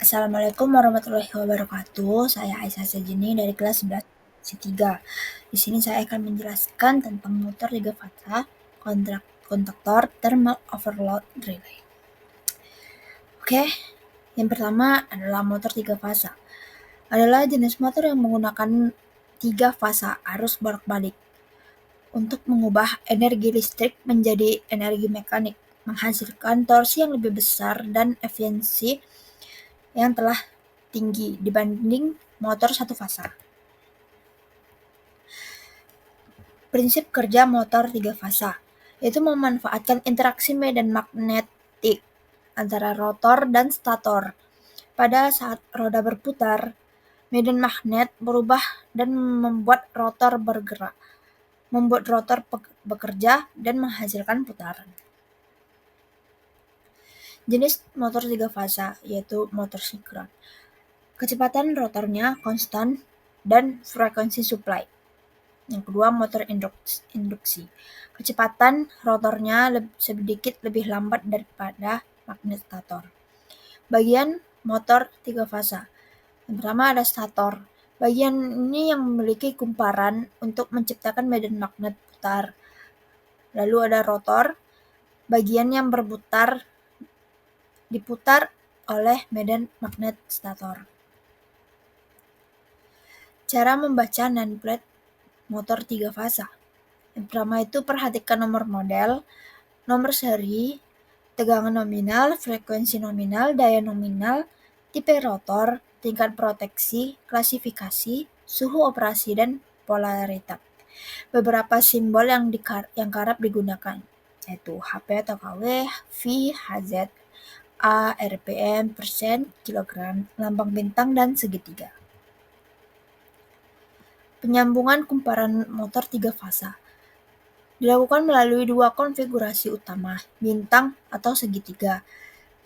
Assalamualaikum warahmatullahi wabarakatuh. Saya Aisyah Sajini dari kelas 11 C3. Di sini saya akan menjelaskan tentang motor 3 fasa, kontaktor, thermal overload relay. Oke, yang pertama adalah motor 3 fasa. Adalah jenis motor yang menggunakan 3 fasa arus bolak-balik untuk mengubah energi listrik menjadi energi mekanik, menghasilkan torsi yang lebih besar dan efisiensi yang telah tinggi dibanding motor satu fasa. Prinsip kerja motor 3 fasa yaitu memanfaatkan interaksi medan magnetik antara rotor dan stator. Pada saat roda berputar, medan magnet berubah dan membuat rotor bekerja dan menghasilkan putaran. Jenis motor 3 fasa yaitu motor sinkron. Kecepatan rotornya konstan dan frekuensi supply. Yang kedua, motor induksi. Kecepatan rotornya sedikit lebih lambat daripada magnet stator. Bagian motor 3 fasa. Yang pertama ada stator. Bagian ini yang memiliki kumparan untuk menciptakan medan magnet putar. Lalu ada rotor. Bagian yang diputar oleh medan magnet stator. Cara membaca nameplate motor 3 fasa. Yang pertama itu perhatikan nomor model, nomor seri, tegangan nominal, frekuensi nominal, daya nominal, tipe rotor, tingkat proteksi, klasifikasi, suhu operasi, dan polaritas. Beberapa simbol yang kerap digunakan yaitu HP atau KW, V, HZ, A, RPM, persen, kilogram, lambang bintang, dan segitiga. Penyambungan kumparan motor 3 fasa dilakukan melalui 2 konfigurasi utama, bintang atau segitiga.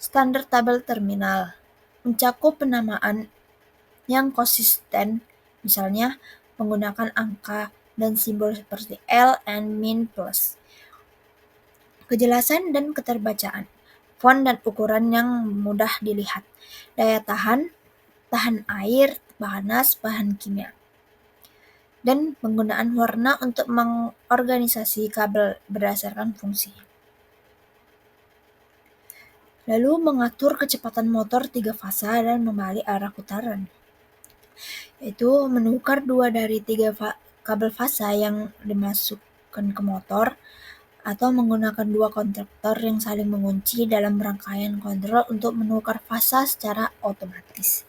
Standar tabel terminal mencakup penamaan yang konsisten, misalnya menggunakan angka dan simbol seperti L and min plus. Kejelasan dan keterbacaan, font dan ukuran yang mudah dilihat, daya tahan, tahan air, panas, bahan kimia, dan penggunaan warna untuk mengorganisasi kabel berdasarkan fungsi. Lalu mengatur kecepatan motor 3 fasa dan membalik arah putaran, yaitu menukar 2 dari 3 kabel fasa yang dimasukkan ke motor atau menggunakan 2 kontaktor yang saling mengunci dalam rangkaian kontrol untuk menukar fasa secara otomatis.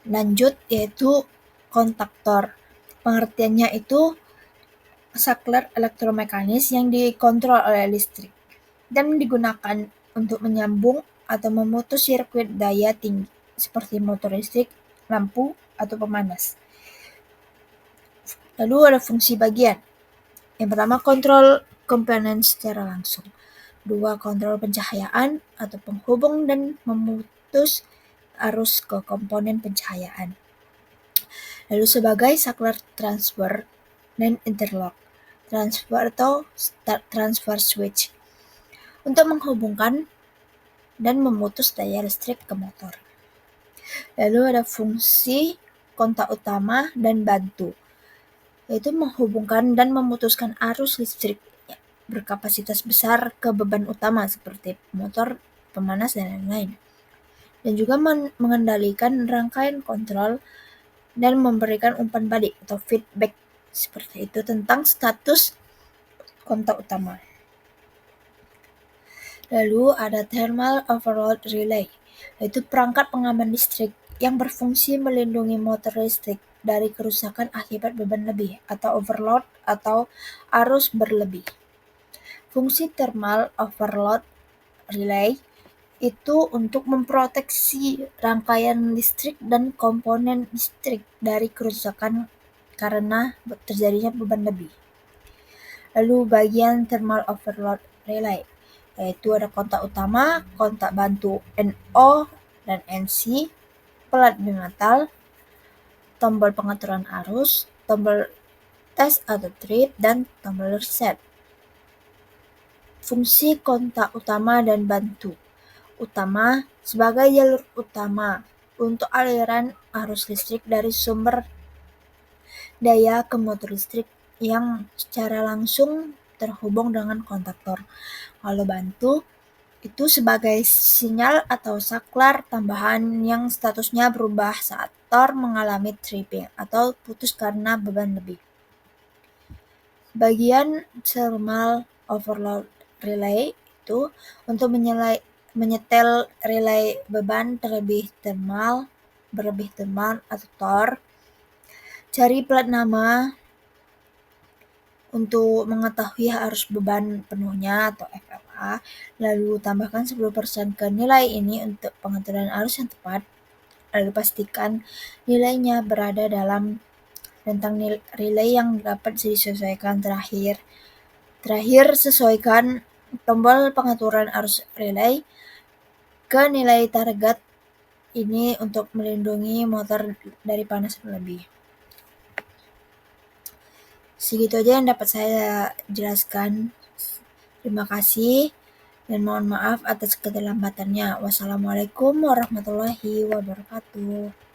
Lanjut yaitu kontaktor. Pengertiannya itu saklar elektromekanis yang dikontrol oleh listrik dan digunakan untuk menyambung atau memutus sirkuit daya tinggi seperti motor listrik, lampu, atau pemanas. Lalu ada fungsi bagian. Yang pertama, kontrol komponen secara langsung. 2, kontrol pencahayaan atau penghubung dan memutus arus ke komponen pencahayaan. Lalu sebagai saklar transfer dan interlock. Transfer atau transfer switch untuk menghubungkan dan memutus daya listrik ke motor. Lalu ada fungsi kontak utama dan bantu, yaitu menghubungkan dan memutuskan arus listrik berkapasitas besar ke beban utama seperti motor, pemanas, dan lain-lain. Dan juga mengendalikan rangkaian kontrol dan memberikan umpan balik atau feedback seperti itu tentang status kontak utama. Lalu ada thermal overload relay, yaitu perangkat pengaman listrik yang berfungsi melindungi motor listrik dari kerusakan akibat beban lebih atau overload atau arus berlebih. Fungsi thermal overload relay itu untuk memproteksi rangkaian listrik dan komponen listrik dari kerusakan karena terjadinya beban lebih. Lalu bagian thermal overload relay yaitu ada kontak utama, kontak bantu NO dan NC, pelat bimetal, tombol pengaturan arus, tombol tes atau trip, dan tombol reset. Fungsi kontak utama dan bantu utama sebagai jalur utama untuk aliran arus listrik dari sumber daya ke motor listrik yang secara langsung terhubung dengan kontaktor. Kalau bantu itu sebagai sinyal atau saklar tambahan yang statusnya berubah saat tor mengalami tripping atau putus karena beban lebih. Bagian thermal overload relay itu untuk menyetel relay beban berlebih thermal atau tor. Cari plat nama untuk mengetahui arus beban penuhnya atau FLA, lalu tambahkan 10% ke nilai ini untuk pengaturan arus yang tepat, lalu pastikan nilainya berada dalam rentang relay yang dapat disesuaikan. Terakhir sesuaikan tombol pengaturan arus relay ke nilai target ini untuk melindungi motor dari panas berlebih. Segitu aja yang dapat saya jelaskan. Terima kasih dan mohon maaf atas keterlambatannya. Wassalamualaikum warahmatullahi wabarakatuh.